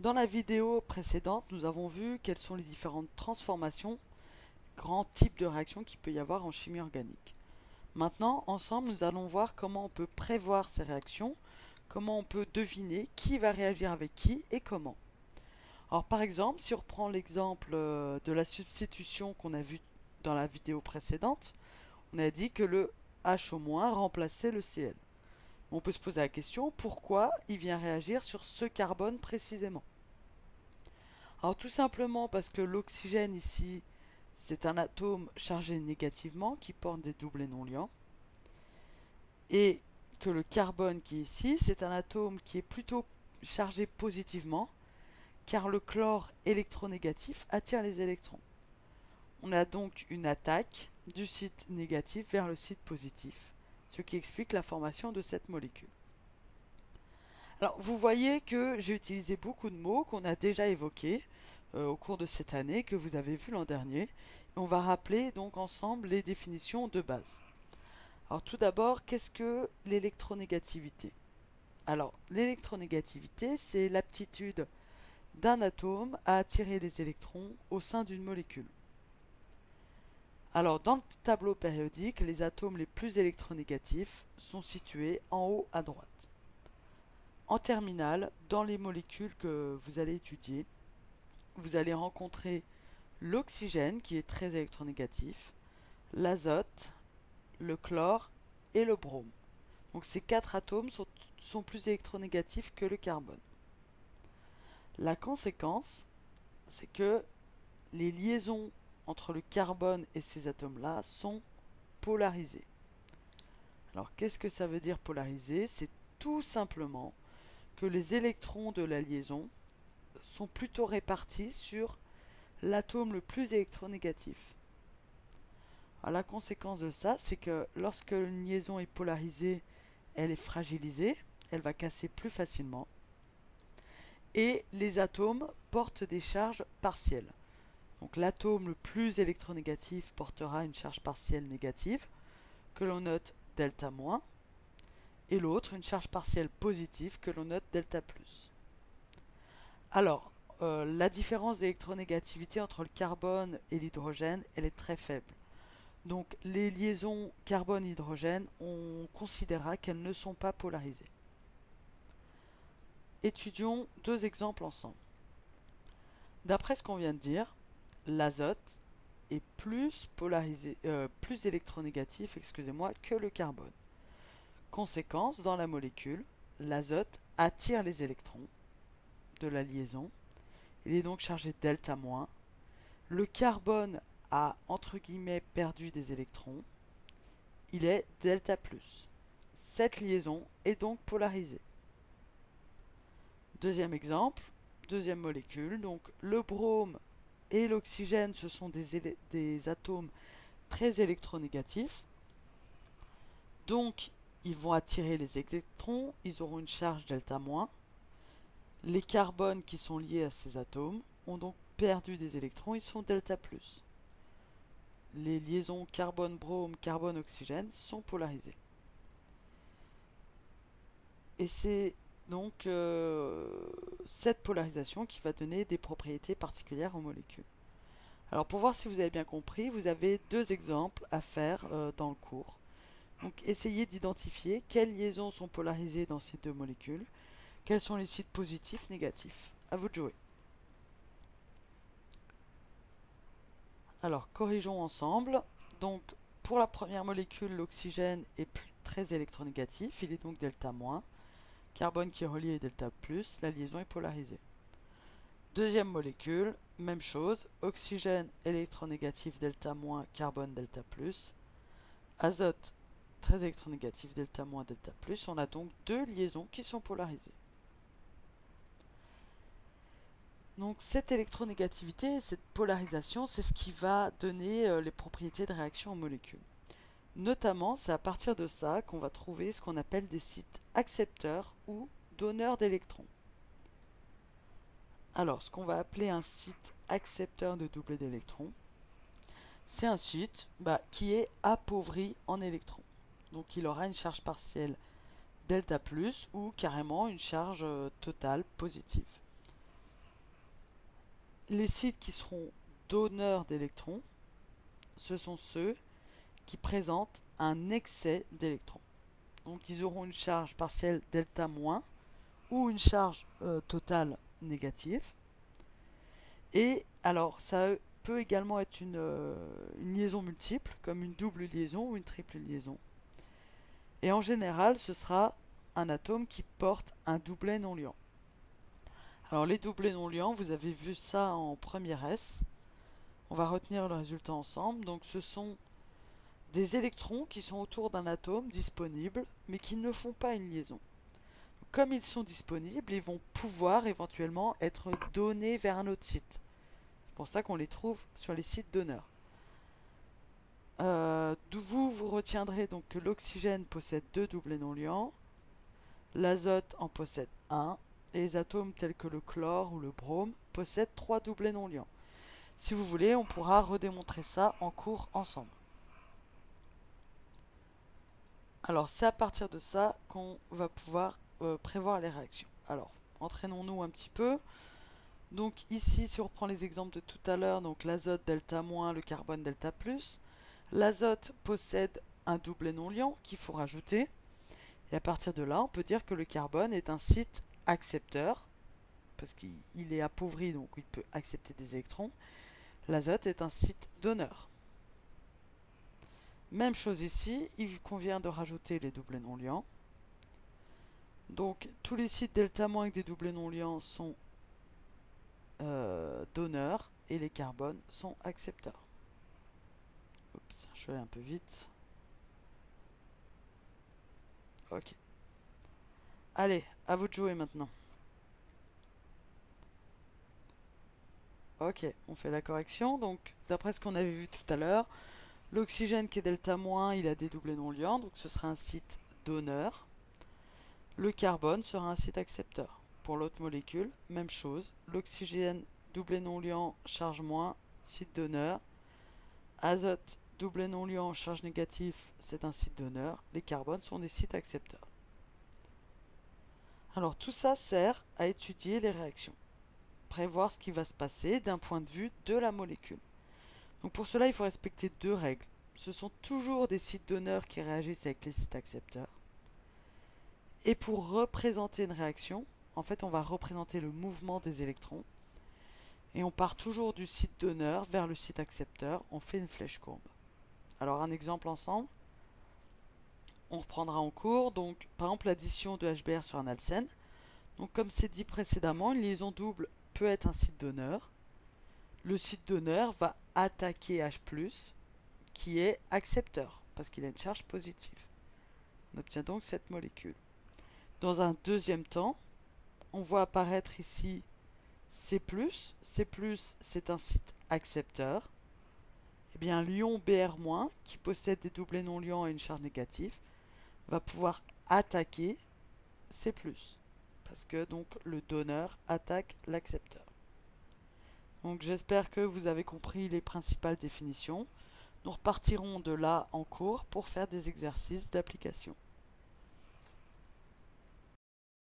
Dans la vidéo précédente, nous avons vu quelles sont les différentes transformations, grands types de réactions qu'il peut y avoir en chimie organique. Maintenant, ensemble, nous allons voir comment on peut prévoir ces réactions, comment on peut deviner qui va réagir avec qui et comment. Alors par exemple, si on reprend l'exemple de la substitution qu'on a vu dans la vidéo précédente, on a dit que le H- remplaçait le Cl. On peut se poser la question, pourquoi il vient réagir sur ce carbone précisément? Alors tout simplement parce que l'oxygène ici, c'est un atome chargé négativement qui porte des doublés non liants. Et que le carbone qui est ici, c'est un atome qui est plutôt chargé positivement, car le chlore électronégatif attire les électrons. On a donc une attaque du site négatif vers le site positif, ce qui explique la formation de cette molécule. Alors vous voyez que j'ai utilisé beaucoup de mots qu'on a déjà évoqués au cours de cette année, que vous avez vu l'an dernier. On va rappeler donc ensemble les définitions de base. Alors tout d'abord, qu'est-ce que l'électronégativité? Alors l'électronégativité, c'est l'aptitude d'un atome à attirer les électrons au sein d'une molécule. Alors dans le tableau périodique, les atomes les plus électronégatifs sont situés en haut à droite. En terminale, dans les molécules que vous allez étudier, vous allez rencontrer l'oxygène qui est très électronégatif, l'azote, le chlore et le brome. Donc ces quatre atomes sont plus électronégatifs que le carbone. La conséquence, c'est que les liaisons entre le carbone et ces atomes-là sont polarisées. Alors qu'est-ce que ça veut dire polarisé? C'est tout simplement que les électrons de la liaison sont plutôt répartis sur l'atome le plus électronégatif. Alors, la conséquence de ça, c'est que lorsque une liaison est polarisée, elle est fragilisée, elle va casser plus facilement, et les atomes portent des charges partielles. Donc l'atome le plus électronégatif portera une charge partielle négative, que l'on note delta-, et l'autre une charge partielle positive, que l'on note delta+. Alors, la différence d'électronégativité entre le carbone et l'hydrogène, elle est très faible. Donc les liaisons carbone-hydrogène, on considérera qu'elles ne sont pas polarisées. Étudions deux exemples ensemble. D'après ce qu'on vient de dire, l'azote est plus électronégatif, que le carbone. Conséquence, dans la molécule, l'azote attire les électrons de la liaison. Il est donc chargé delta-. Le carbone a, entre guillemets, perdu des électrons. Il est delta+. Cette liaison est donc polarisée. Deuxième exemple, deuxième molécule, donc le brome et l'oxygène, ce sont des atomes très électronégatifs. Donc, ils vont attirer les électrons, ils auront une charge delta-. Les carbones qui sont liés à ces atomes ont donc perdu des électrons, ils sont delta+. Les liaisons carbone-brome, carbone-oxygène sont polarisées. Et c'est donc cette polarisation qui va donner des propriétés particulières aux molécules. Alors pour voir si vous avez bien compris, vous avez deux exemples à faire dans le cours. Donc essayez d'identifier quelles liaisons sont polarisées dans ces deux molécules, quels sont les sites positifs, négatifs. À vous de jouer. Alors corrigeons ensemble. Donc pour la première molécule, l'oxygène est très électronégatif, il est donc delta-. Carbone qui est relié est delta+, la liaison est polarisée. Deuxième molécule, même chose, oxygène électronégatif delta-, carbone delta+, azote très électronégatif delta-, delta+, on a donc deux liaisons qui sont polarisées. Donc cette électronégativité, cette polarisation, c'est ce qui va donner les propriétés de réaction aux molécules. Notamment, c'est à partir de ça qu'on va trouver ce qu'on appelle des sites accepteurs ou donneurs d'électrons. Alors, ce qu'on va appeler un site accepteur de doublé d'électrons, c'est un site qui est appauvri en électrons. Donc il aura une charge partielle delta+, ou carrément une charge totale positive. Les sites qui seront donneurs d'électrons, ce sont ceux qui présentent un excès d'électrons. Donc ils auront une charge partielle delta moins ou une charge totale négative. Et alors ça peut également être une liaison multiple, comme une double liaison ou une triple liaison. Et en général, ce sera un atome qui porte un doublet non liant. Alors les doublets non liants, vous avez vu ça en première S. On va retenir le résultat ensemble. Donc ce sont des électrons qui sont autour d'un atome disponible, mais qui ne font pas une liaison. Comme ils sont disponibles, ils vont pouvoir éventuellement être donnés vers un autre site. C'est pour ça qu'on les trouve sur les sites donneurs. Vous retiendrez donc que l'oxygène possède 2 doublets non liants, l'azote en possède 1, et les atomes tels que le chlore ou le brome possèdent 3 doublets non liants. Si vous voulez, on pourra redémontrer ça en cours ensemble. Alors, c'est à partir de ça qu'on va pouvoir prévoir les réactions. Alors, entraînons-nous un petit peu. Donc ici, si on reprend les exemples de tout à l'heure, donc l'azote delta-, le carbone delta+, l'azote possède un doublet non liant qu'il faut rajouter. Et à partir de là, on peut dire que le carbone est un site accepteur, parce qu'il est appauvri, donc il peut accepter des électrons. L'azote est un site donneur. Même chose ici, il convient de rajouter les doublets non liants. Donc tous les sites delta- avec des doublets non liants sont donneurs et les carbones sont accepteurs. Oups, je vais aller un peu vite. Ok. Allez, à vous de jouer maintenant. Ok, on fait la correction. Donc, d'après ce qu'on avait vu tout à l'heure, l'oxygène qui est delta-, il a des doublets non liants, donc ce sera un site donneur. Le carbone sera un site accepteur. Pour l'autre molécule, même chose. L'oxygène, doublet non liant, charge moins, site donneur. Azote, doublet non liant, charge négative, c'est un site donneur. Les carbones sont des sites accepteurs. Alors tout ça sert à étudier les réactions, prévoir ce qui va se passer d'un point de vue de la molécule. Donc pour cela, il faut respecter 2 règles. Ce sont toujours des sites donneurs qui réagissent avec les sites accepteurs. Et pour représenter une réaction, en fait, on va représenter le mouvement des électrons. Et on part toujours du site donneur vers le site accepteur. On fait une flèche courbe. Alors un exemple ensemble. On reprendra en cours. Donc par exemple l'addition de HBr sur un alcène. Donc comme c'est dit précédemment, une liaison double peut être un site donneur. Le site donneur va attaquer H+, qui est accepteur, parce qu'il a une charge positive. On obtient donc cette molécule. Dans un deuxième temps, on voit apparaître ici C+. C+, c'est un site accepteur. Et bien l'ion Br-, qui possède des doublets non liants et une charge négative, va pouvoir attaquer C+, parce que donc le donneur attaque l'accepteur. Donc j'espère que vous avez compris les principales définitions. Nous repartirons de là en cours pour faire des exercices d'application.